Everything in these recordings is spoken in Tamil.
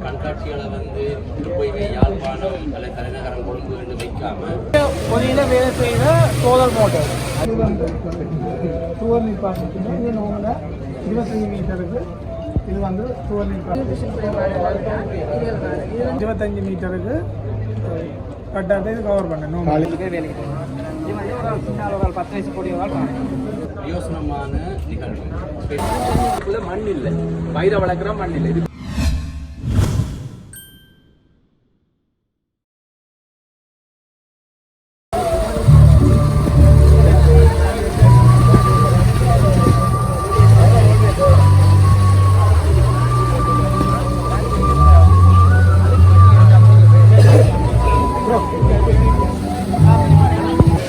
கண்காட்சிகளை வந்து தூய்மை யாழ்ப்பாணம் அல்லது தலைநகரம் கொழும்பு என்று வைக்காம பொதியில் வேலை செய்கிற சோலார் மோட்டார் அது வந்து சுவர் நீர் பாசனத்துக்கு இது நோங்கில் 25 மீட்டருக்கு இது வந்து சுவர் நீர் பாசனம் 25 மீட்டருக்கு கட்டாத இது கவர் பண்ணணும். ஒரு 10 வயசு கூடியவாள் யோசனமான நிகழ்வு. மண் இல்லை, பயிரை வளர்க்குற மண் இல்லை.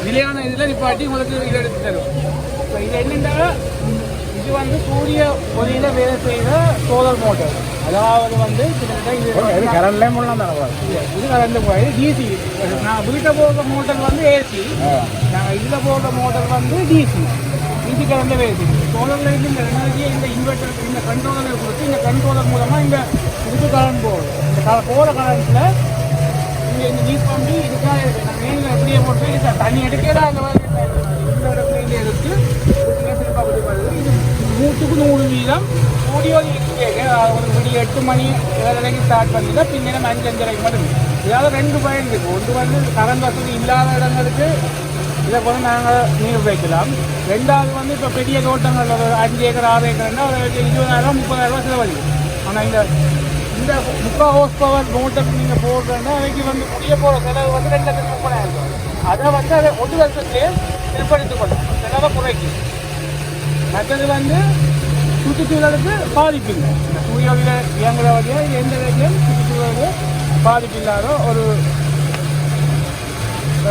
நிலையான இதில் நிப்பாட்டி உங்களுக்கு இதை எடுத்து தரும். இப்போ இது என்னென்னா இது வந்து சூரிய ஒளியில் வேலை செய்கிற சோலார் மோட்டார். அதாவது வந்து கிட்டத்தட்ட இது கரண்ட்லேயே மூலம் தானே இது கரண்ட் போய் டிசி. நான் வீட்டில் போடுற மோட்டர் வந்து ஏசி, நாங்கள் இதில் போடுற மோட்டர் வந்து டிசி கரண்ட வேலை செய்யுது. சோலாரில் இருந்து இந்த எனர்ஜியை இந்த இன்வெர்டர் இந்த கண்ட்ரோலரை கொடுத்து இந்த கண்ட்ரோலர் மூலமாக இந்த இதுக்கு கரண்ட் போகும். இந்த போகிற கரண்ட்டில் இங்கே இந்த நீட் பம்பி இதுக்காக இருக்குது. நான் மேலே எப்படியே போட்டு இது தண்ணி எடுக்கிறதா அந்த மாதிரி இந்த இடத்துல எடுத்து இது 100% வீதம் கூடியோ ஒரு விடிய 8 மணி 7:30 ஸ்டார்ட் பண்ணிதான் பின்னர் 5:30 மட்டும். இதாவது 2 பயன் இருக்குது. ஒன்று வந்து கரண்ட் வசதி இல்லாத இடங்களுக்கு இதை கூட நாங்கள் நீர் வைக்கலாம். ரெண்டாவது வந்து இப்போ பெரிய தோட்டங்கள் ஒரு 5 ஏக்கர் 6 ஏக்கர்னா ஒரு 20,000 30,000 செலவழிக்கும். ஆனால் இந்த 3/4 ஹோர்ஸ் பவர் மோட்டர் நீங்கள் போடுறேன்னா அவைக்கு வந்து முடிய போகிற செலவு வந்து 2,30,000. அதை வந்து அதை 1 வருஷத்துலேயே ஏற்படுத்திக் கொள்ளும், செலவை குறைக்கும். மற்றது வந்து சுற்றுச்சூழலுக்கு பாதிப்பில்லை. இந்த சூரியவில் இயங்குற வழியாக எந்த வகையும் சுற்றுச்சூழலுக்கு பாதிப்பில்லாத ஒரு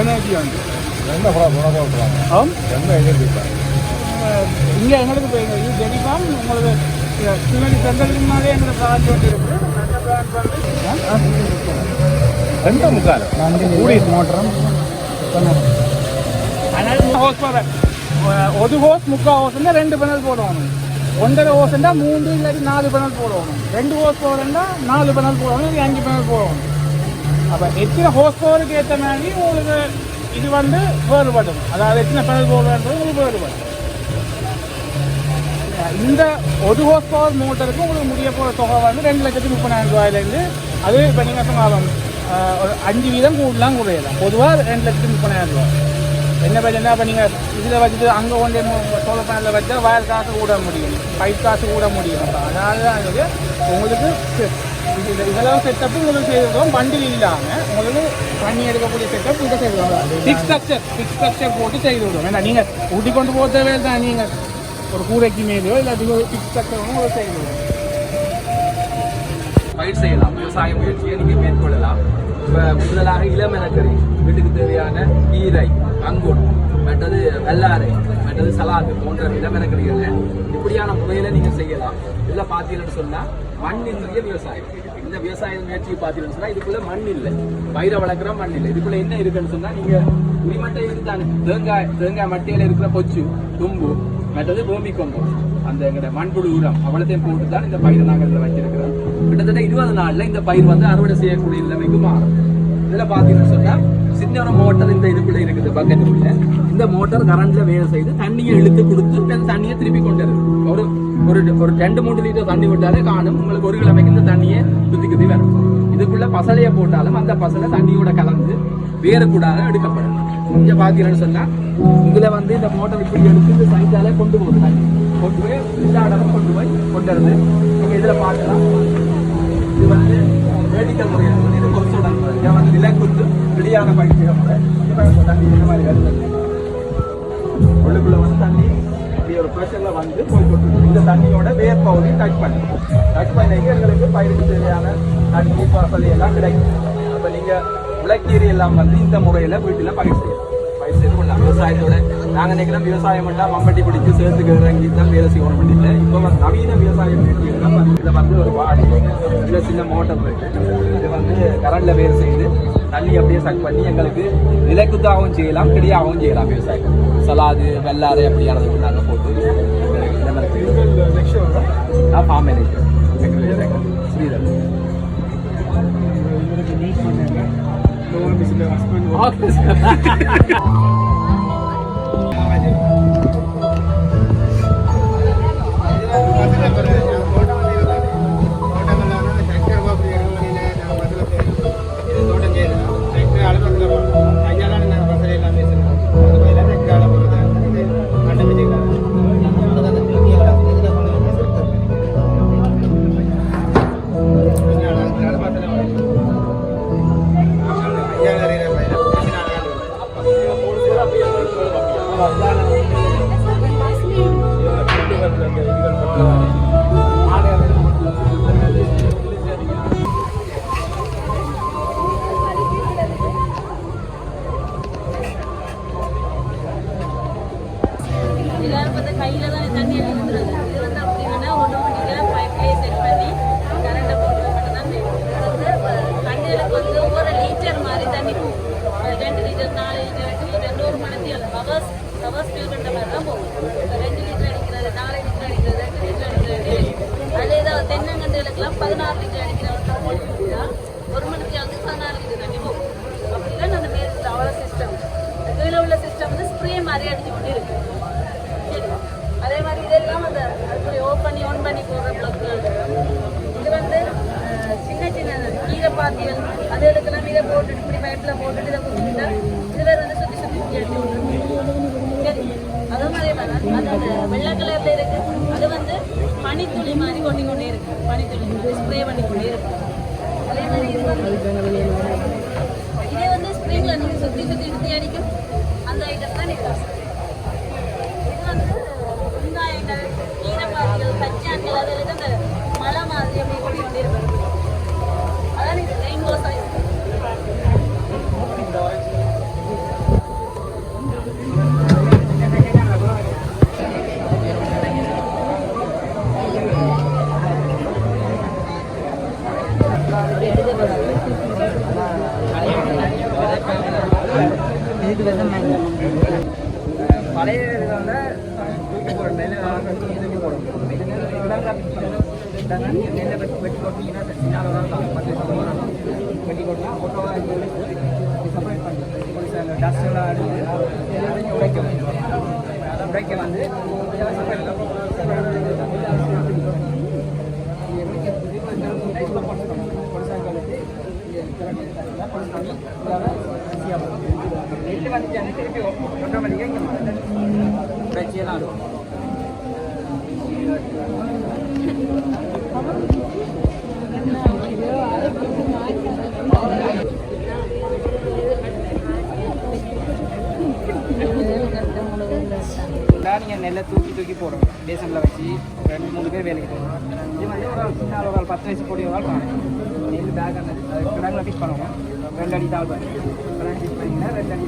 எனர்ஜி வந்து இங்கே எங்களுக்கு இப்போ எங்கள் ஜெனிஃபார்ம் உங்களுக்கு சிவனி சென்றதுக்கு முன்னாலே எங்களுக்கு பிரான்ச் வந்து இருக்குது. மோட்டரும் ஹோஸ் போகிற ஒரு ஹோஸ் 3/4 ஹோஸ்னா 2 பேனல் போடணும். 1.5 ஹோஸ்னா 3 இல்லாட்டி 4 பேனல் போடணும். 2 ஹோஸ் போடுறா 4 பேனல் போடணும், இல்லை 5 பேனல் போடணும். அப்போ எத்தனை ஹோஸ் பவருக்கு ஏற்ற மாதிரி உங்களுக்கு இது வந்து வேறுபடும். அதாவது எத்தனை பேனல் போடுறது உங்களுக்கு வேறுபடும். இந்த 1 ஹோஸ் பவர் மோட்டருக்கு உங்களுக்கு முடிய போகிற தொகை வந்து 2,30,000 ரூபாயிலேருந்து அது இப்போ நீங்கள் சொன்னாலும் ஒரு 5 வீதம் கூடலாம் குறையலாம். பொதுவாக 2,30,000 ரூபா. என்ன பிரச்சனை இப்போ நீங்கள் இதில் வச்சுட்டு அங்கே கொண்டு சோலார் பேனலில் வச்சா வயர் காசு கூட முடியும், பைப் காசு கூட முடியும். அதனால தான் இது உங்களுக்கு இதெல்லாம் செட்டப்பு உங்களுக்கு செய்திருக்கோம். பண்டில் இல்லாமல் உங்களுக்கு தண்ணி எடுக்கக்கூடிய செட்டப் இதை செய்திருக்கோம். ஃபிக்ஸ் ஸ்ட்ரக்சர் போட்டு செய்து விடுவோம். ஏன்னா நீங்கள் ஊட்டி கொண்டு போக தேவையில்லை தான். நீங்கள் ஒரு கூரைக்கு மேலேயோ இல்லாட்டி ஒரு ஃபிக்ஸ் ஸ்ட்ரக்சரும் உங்களுக்கு செய்து விடுவோம். பயிர் செய்யலாம், விவசாய முயற்சியை நீங்கள் மேற்கொள்ளலாம். இப்போ முதலாக இளமெனக்கறி, வீட்டுக்கு தேவையான கீரை, அங்குள், மற்றது வெள்ளாரை, மற்றது சலாது போன்ற இளமெனக்கறிகளை இப்படியான முறையில் நீங்கள் செய்யலாம். இதில் பார்த்தீங்கன்னு சொன்னால் மண்ணின்றிய விவசாயம். இந்த விவசாய முயற்சியை பார்த்தீங்கன்னு சொன்னால் இதுக்குள்ளே மண் இல்லை, பயிரை வளர்க்குற மண் இல்லை. இதுக்குள்ளே என்ன இருக்குன்னு சொன்னால் நீங்கள் உரிமட்டை இருந்தாங்க தேங்காய் மட்டையில் இருக்கிற பொச்சு, தும்பு, மற்றது பூமி கொம்பு, அந்த எங்களோட மண்புழு உரம் அவ்வளோத்தையும் போட்டு தான் இந்த பயிரை நாங்கள் இதில் வச்சிருக்கிறோம். கிட்டத்தட்ட 20 நாளில் இந்த பயிர் வந்து அறுவடை செய்யக்கூடிய நிலைமைக்கு மாறும். இதில் பார்த்தீங்கன்னு சொன்னால் சின்ன ஒரு மோட்டர் இந்த இதுக்குள்ளே இருக்குது, பக்கெட்டுக்குள்ள. இந்த மோட்டர் கரண்ட்ல வேலை செய்து தண்ணியை இழுத்து கொடுத்து அந்த தண்ணியை திருப்பி கொண்டு வரும். ஒரு 2-3 லிட்டர் தண்ணி விட்டாலே காணும் உங்களுக்கு 1 கிழமைக்கு இந்த தண்ணியை சுத்தி வரும். இதுக்குள்ள பசலையை போட்டாலும் அந்த பசலை தண்ணியோட கலந்து வேறு கூடாத எடுக்கப்படும். இங்கே பார்த்தீங்கன்னு சொன்னா இதுல வந்து இந்த மோட்டர் இப்படி எடுத்து இந்த சைட்டாலே கொண்டு போகுது. தண்ணி கொண்டு போய் எல்லா இடமும் கொண்டு வருது. நீங்க இதுல பார்க்கலாம். இது வந்து வேடிக்கை முறையில் இது கொசுடன் வந்து நிலைக்குத்து வெளியான பயிற்சிகள் முறை. தண்ணி இந்த மாதிரி வருது. உள்ளுக்குள்ள வந்து தண்ணி இப்படி ஒரு ப்ரெஷர்ல வந்து போய் கொண்டு இந்த தண்ணியோட வேர் பகுதியை டச் பண்ணி எங்களுக்கு பயிருக்கு தேவையான தண்ணி பசதி எல்லாம் கிடைக்கும். அப்ப நீங்க முளைக்கீரை எல்லாம் வந்து இந்த முறையில வீட்டுல பயிர் செய்யலாம். செய்து கொள்ளலாம். விவசாயத்தோட நாங்கள் நினைக்கிறோம் விவசாயம் மட்டும் மம்பட்டி பிடிச்சி சேர்த்துக்கு இறங்கி தான் வேலை செய்யணும் பண்ணிட்டு இப்போ நவீன விவசாயம் இதில் வந்து ஒரு வாடி இதில் சின்ன மோட்டர் இருக்கு. இது வந்து கரண்டில் வேலை செய்து தண்ணி அப்படியே சக் பண்ணி எங்களுக்கு நிலைக்குத்தாகவும் செய்யலாம், கிடியாகவும் செய்யலாம். விவசாயம் சலாது வெள்ளாறு அப்படியானது நாங்கள் போட்டு இந்த மாதிரி நான் ஃபார்ம் மேனேஜர் ஸ்ரீதர். கையில தான் தண்ணி அடிக்கிறது. இது வந்து அப்படி இல்லைன்னா ஆட்டோமேட்டிக்காக பைப்லேயே செட் பண்ணி கரண்ட்டை போட்டு மட்டும் தான் தண்ணியில் வந்து ஒவ்வொரு லீட்டர் மாதிரி தண்ணி போகும். 2 லிட்டர் 4 லிட்டர் 8 லிட்டர் 100 மணிக்கு ஹவர்ஸ் ஃபில் பண்ணுற மாதிரி தான் போகும். 2 லிட்டர் அடிக்கிறது, 4 லிட்டர் அடிக்கிறது, 8 லிட்டர் அடிக்கிறது. அதில் ஏதாவது தென்னங்கண்டுகளுக்கெல்லாம் 16 லிட்டர் அடிக்கிறவங்க 1 மணிக்கு வந்து 16 லிட்டர் தண்ணி போகும். அப்படிலாம் அந்த மேற்கு அவ்வளோ சிஸ்டம். கீழே உள்ள சிஸ்டம் வந்து ஸ்ப்ரே மாதிரி அடிச்சு கொண்டு இருக்கு. அதே மாதிரி இதெல்லாம் அந்த அதுக்குள்ளே ஆன் பண்ணி போடுற பிளக்குகள். இது வந்து சின்ன சின்ன கீரைப்பாத்திகள் அதுகளுக்கெல்லாம் இதை போட்டுட்டு இப்படி பைப்பில் போட்டுட்டு இதை குடிச்சுட்டா இதில் வந்து சுற்றி சுற்றி எடுத்து சரி. அதே மாதிரி அது அந்த வெள்ளை கலரில் இருக்கு. அது வந்து பனித்துளி மாதிரி கொண்டே இருக்கு. பனித்துளி மாதிரி ஸ்ப்ரே பண்ணி கொண்டே இருக்கு. அதே மாதிரி இது வந்து இதே வந்து ஸ்ப்ரிங்கில் நீங்கள் சுற்றி சுற்றி சுற்றி அடிக்கும் அந்த ஐட்டம் தான் இது வந்து வெங்காயங்கள், கீரைப்பாத்திகள், பச்சான்கள் அதில் அந்த மலை மாதிரி அப்படி கொண்டு இருப்பாங்க. அதான் இது ரெயின்போ சைஸ். பழைய இதில் வந்து தூக்கி போட நெல் தூக்கி போடும். நெல்லை வெட்டி போட்டிங்கன்னா சின்ன வெட்டி போட்டால் ஒட்டோவாக செப்பரேட் பண்ணி டஸ்ட்லாம் எடுத்து உடைக்க வந்து நெல் வந்து திருப்பி ஆட்டோமேட்டிக்காக இங்கே உடைச்சியெல்லாம் இருக்கும். நீங்கள் நெல்லை தூக்கி போடணும். டேஷனில் வச்சு 2-3 பேர் வேலைக்கு போகணும். இது வந்து ஒரு சின்ன ஒரு 10 வயசு கூடிய ஒரு காணும். நெல் பேக் அந்த கிடங்கில் ஃபிட் பண்ணணும். 2 அடி தாள் பண்ணி கிடங்கு ஃபிட் பண்ணிங்கன்னா 2 அடி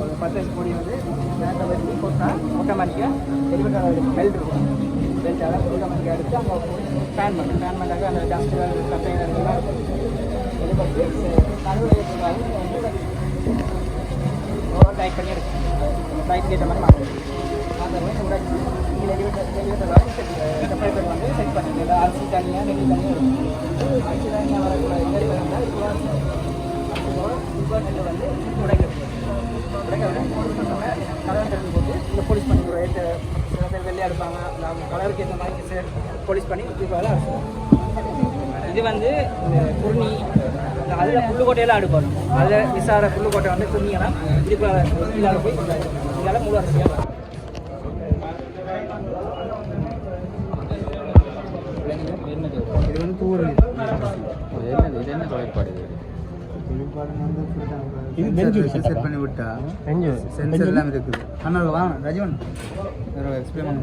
ஒரு 10 வயசு கூடிய வந்து பேக்கை வச்சு போட்டால் ஆட்டோமேட்டிக்காக எலிவேட்டர் பெல்ட் இருக்கும். பெல்ட் அதை ஆட்டோமேட்டிக்காக எடுத்து அங்கே ஃபேன் பண்ணாக்க அந்த டஸ்ட்டு கட்டைகள் எல்லாம் எலிவேட்டு நடுவில் ஓவர் டைட் பண்ணி எடுக்கும். டைட் கேட்ட மாதிரி மாற்றணும். செப்பரேட்டர் வந்து செட் பண்ணி அரிசி தனியாக நெல் தனியாக இருக்கும். அரிசி தனியாக வரக்கூடாது. நெல் வந்தால் இப்போ நெல் வந்து உடைக்கிறது கலர் தண்ணி போட்டு இந்த போலீஸ் பண்ணி சில பேர் வெள்ளையாக எடுப்பாங்க. கலருக்கு ஏற்ற மாதிரி போலீஸ் பண்ணி இப்போ அரைச்சிடும். இது வந்து இந்த குருணி அதில் புல்லுக்கோட்டையெல்லாம் அடுக்கணும். அதில் விசார புல்லுக்கோட்டை வந்து குருணியெல்லாம் இதுக்குள்ள கீழே போய் இதெல்லாம் முழு அரிசியாக இது வந்து தூரம். இது என்ன தொழிற்பாடு? செட் பண்ணி விட்டா சென்சர் எல்லாம் இருக்குது. ஆனால் வாங்க ரஜவன் எக்ஸ்பிளைன்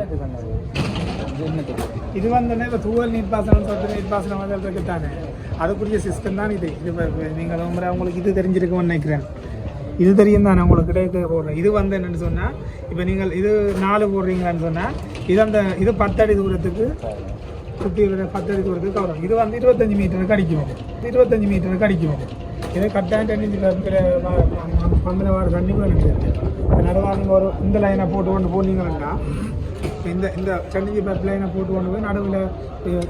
இது வந்து இப்போ தூவல் நீர்ப்பாசனம் சொட்டு நீர்ப்பாசனம் வந்து இருக்குத்தானே அதுக்குரிய சிஸ்டம் தான் இது. இது நீங்கள் உங்களுக்கு இது தெரிஞ்சிருக்கும்னு நினைக்கிறேன். இது தெரியும் தானே உங்களுக்கு கிடைக்க போடுறேன். இது வந்து என்னென்னு சொன்னால் இப்போ நீங்கள் இது 4 போடுறீங்களான்னு சொன்னால் இது 10 அடி தூரத்துக்கு சுற்றி 10 அடி தூரத்துக்கு கவரும். இது வந்து 25 மீட்டருக்கு அடிக்கும். 25 மீட்டருக்கு அடிக்கும். இது கட்டாயம் தண்ணி பந்தில் வர தண்ணி நினைக்கிறது. நடுவாக நீங்கள் ஒரு இந்த லைனை போட்டு போனீங்கன்னா இந்த சென்னை பைப் லைனை போட்டு கொண்டு போய் நடுவில்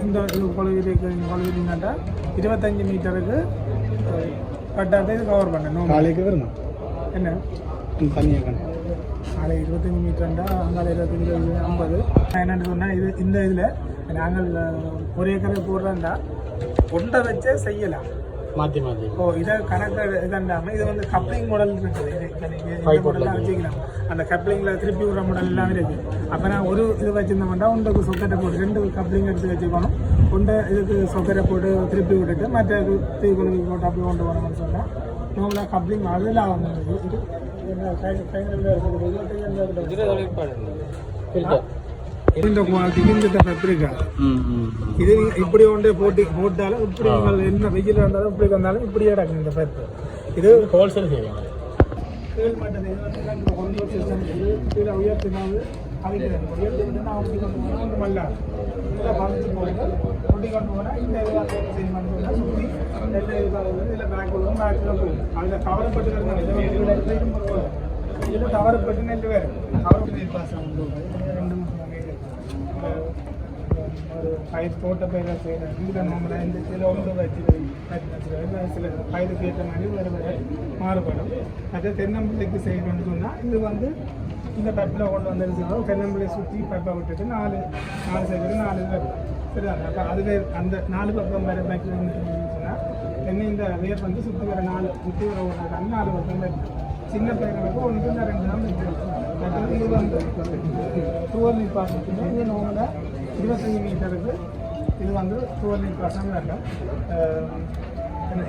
இந்த இது கொழுவிட்டீங்கன்னா 25 மீட்டருக்கு கட்டாயத்தை இது கவர் பண்ணணும். நாளைக்கு வரணும் என்ன தண்ணியாக நாளை 25 மீட்டர்ண்டா அங்கால 25 50. என்னென்னு சொன்னால் இந்த இதில் நாங்கள் ஒரு ஏக்கரை போடுறோம்டா ஒன்றை வச்சே செய்யலாம் மாற்றி ஓ இதை கணக்கு இதாண்டாமல் இது வந்து கப்ளிங் மாடல் இருக்குது. மாடல்லாம் வச்சுக்கலாம். அந்த கப்ளிங்கில் திருப்பி விடுற மாடல் எல்லாம் இருக்குது. அப்போ நான் ஒரு இது வச்சுருந்தோம்னா ஒன்றுக்கு சொக்கரை போட்டு 2 கப்ளிங் எடுத்து வச்சுக்கணும். ஒன்றை இதுக்கு சொக்கரை போட்டு திருப்பி விட்டுட்டு மற்ற தீ குழுவி போட்டு அப்படி கொண்டு போகணும்னு சொன்னால் நம்மளா கப்ளிங் அதில் ஆகும். இந்த குவாலிட்டிக்கு இந்த பைப் இருக்காது. இது இப்படி ஒன்றே போட்டாலும் இப்படி என்ன வெயில் இருந்தாலும் இப்படி வந்தாலும் இப்படியே கிடக்கும் இந்த பைப்பு. இது ஹோல்சேல் செய்வாங்க. கீழ் மட்டத்தில் இது வந்து கொண்டு சிஸ்டம் கீழே உயர்த்தினாவது அவைக்கிறேன். உயர்த்தி விட்டுனா அப்படி கொண்டு போனால் ஒன்று மல்லாது இதில் பறிச்சு போட்டு கொண்டு கொண்டு போனால் இந்த செய்யணும் சுற்றி 2 இதில் பேக் விடுவோம். பேக்கில் போகும். அதில் கவரப்பட்டு இதில் கவரப்பட்டு நெல் வேறு கவரப்பட்டு நீர் பாசனம் 2 ஒரு பயிர் தோட்ட பயிரை செய்கிறேன். இதில் நம்மளை இந்த சில ஒன்று வச்சு சில பயிருக்கு ஏற்ற மாதிரி வேறு வேறு மாறுபடும். அதே தென்னம்பிள்ளைக்கு செய்யணும்னு சொன்னால் இது வந்து இந்த பைப்பில் கொண்டு வந்துருச்சுன்னா தென்னம்பிள்ளை சுற்றி பைப்பை விட்டுட்டு 4 சைடு 4 இது வரும். சரிதான். அப்போ அதில் அந்த 4 பக்கம் வேறு பைப்பில் சொன்னால் தென்னை இந்த வேர் வந்து சுற்றி வர 4 சுற்றி வர ஓடுறதுக்கான 4 பக்கம் வரும். சின்ன பயிர்களுக்கு 1 2 தான் வச்சுருக்கோம். இது வந்து டூவல் நீர் பாசனத்துக்கு இது நம்மளோட 25 மீட்டருக்கு இது வந்து டூவல் நீர் பாசனம் வேண்டாம்.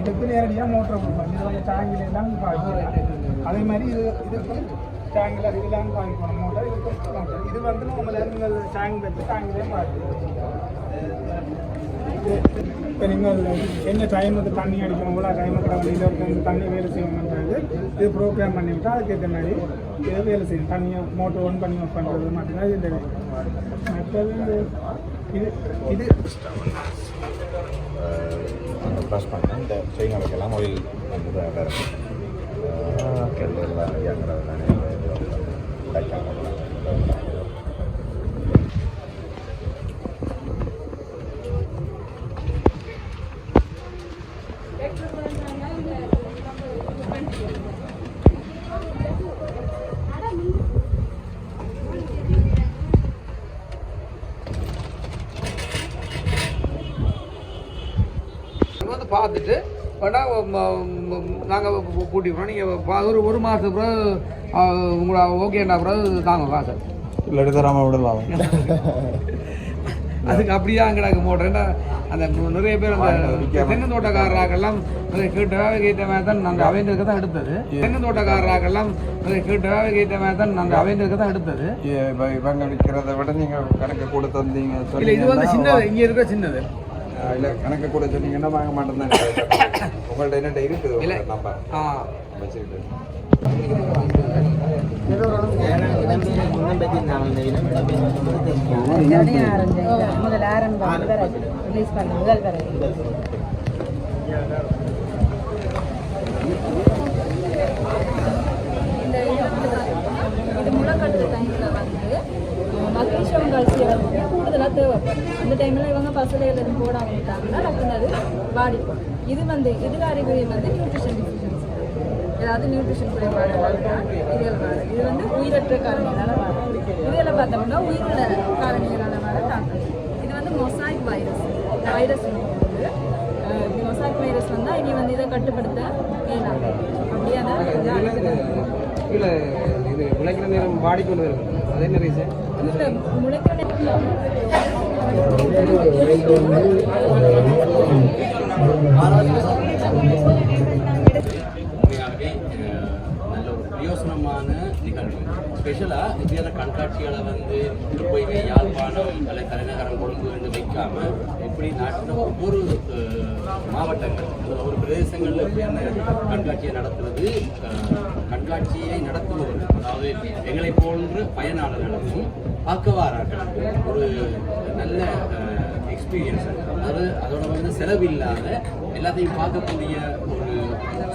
இதுக்கு நேரடியாக மோட்டரை கொடுப்போம். இது வந்து டேங்கில் எல்லாம் பாய்க்கும். அதே மாதிரி இதுக்கு டேங்கில் இதெல்லாம் பாய்க்கணும் மோட்டர். இதுக்கு மோட்டர் இது வந்து நம்மள நீங்கள் டேங்க் வச்சு டேங்கிலே பாய்க்கணும். இப்போ நீங்கள் என்ன டைமுக்கு தண்ணி அடிக்கணும் இவ்வளோ டைமுக்கு வண்டியில் இருக்க தண்ணி வேலை செய்யணுன்றது இது ப்ரோக்ராம் பண்ணிவிட்டால் அதுக்கேற்ற மாதிரி இது வேலை செய்யும். தண்ணியை மோட்டர் ஒன் பண்ணி ஆஃப் பண்ணுறது மட்டும்தான் இது வேலை. மற்றது இது ப்ரெஸ் பண்ணேன். இந்த செயினுக்கெல்லாம் ஆயில் வந்து வேறு எல்லாம் இயங்குறது தானே பார்த்துட்டு வேணால் நாங்கள் கூட்டி போகிறோம். நீங்கள் ஒரு மாதத்துக்கு பிறகு உங்களை ஓகேன்னா பிறகு தாங்க காசு இல்லை தராமல் விடலாம். அதுக்கு அப்படியே கிடக்கு மோட்டர். அந்த நிறைய பேர் அந்த தென்னந்தோட்டக்காரராக்கெல்லாம் கேட்டவே கேட்ட மாதிரி தான் நாங்கள் அவைந்ததுக்கு தான் எடுத்தது. தென்னந்தோட்டக்காரராக்கெல்லாம் கேட்டவே கேட்ட மாதிரி தான் நாங்கள் அவைந்ததுக்கு தான் எடுத்தது. இவங்க விற்கிறத விட நீங்கள் கணக்கு கூட தந்தீங்க. இல்லை இது வந்து சின்னது, இங்கே இருக்கிற சின்னது. இல்லை கணக்கு கூட சொன்னீங்கன்னா வாங்க மாட்டேன் தான். உங்கள்கிட்ட என்ன இருக்குது இல்லை நம்பர் வச்சுக்கிட்டு முதல் ஆரம்பம் ரிலீஸ் பண்ண முதல் வரை இது முளைக்கட்டுற டைமில் வந்து மக்னீசியம் கால்சியம் கூடுதலாக தேவைப்படும். அந்த டைமில் இவங்க பசலையில் எதுவும் போடாமல் விட்டாங்கன்னா டக்குன்னு அது பாதிக்கும். இது வந்து எதிராரிகளை வந்து நியூட்ரிஷன் டிஃபிஷியன்சி, ஏதாவது நியூட்ரிஷன் குறைபாடுனால இதுகள் வரும். இது வந்து உயிரற்ற காரணிகளால் வரும். இதில் பார்த்தோம்னா உயிருள்ள காரணிகளால் வர தாக்கம். இது வந்து மொசாய்க் வைரஸ் வந்து இந்த மொசாய்க் வைரஸ் வந்தால் இனி வந்து இதை கட்டுப்படுத்த இயலாது. அப்படியே அதை இல்லை இது முளைக்கிற நேரம் பாடிக்கொண்டு இருக்கும். அதே என்ன ரீசன்? முளைக்கிற நல்ல ஒரு பிரயோசனமான நிகழ்வு. ஸ்பெஷலாக இப்படியான கண்காட்சிகளை வந்து போய் யாழ்ப்பாணம் அல்லது தலைநகரம் கொழும்பு என்று வைக்காம இப்படி நாட்டில் ஒவ்வொரு மாவட்டங்கள் ஒவ்வொரு பிரதேசங்களில் இப்படியான கண்காட்சியை நடத்துறது கண்காட்சியை நடத்துபவர்கள் அதாவது எங்களை போன்ற பயனாளர்களுக்கும் பக்கவாராக்களுக்கும் ஒரு நல்ல எக்ஸ்பீரியன்ஸ், அதாவது அதோட வந்து செலவில்லாத எல்லாத்தையும் பார்க்கக்கூடிய ஒரு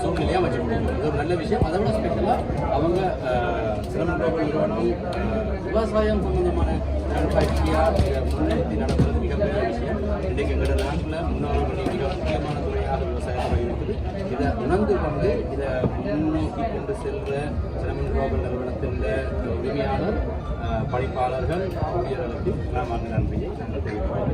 சூழ்நிலையாக வச்சு கொடுக்கும். இது ஒரு நல்ல விஷயம். அதை விட ஸ்பெஷலாக அவங்க சிரமங்கள் நிறுவனம் விவசாயம் சம்பந்தமான கண்காட்சியாக முன்னிறுத்தி நடத்துறது மிகப்பெரிய விஷயம். இன்றைக்கு எங்களோட நாட்டில் முன்னாள் மிக முக்கியமான துறையாக விவசாயத்துறை இருக்குது. இதை உணர்ந்து கொண்டு இதை முன்னோக்கி கொண்டு செல்கிற சிரமன் குளோபல் நிறுவனத்தின் உரிமையாளர் பணிப்பாளர்கள் ஊழியர்களுக்கு நாம் அந்த நன்றியை நாங்கள் தெரிவிக்கிறோம்.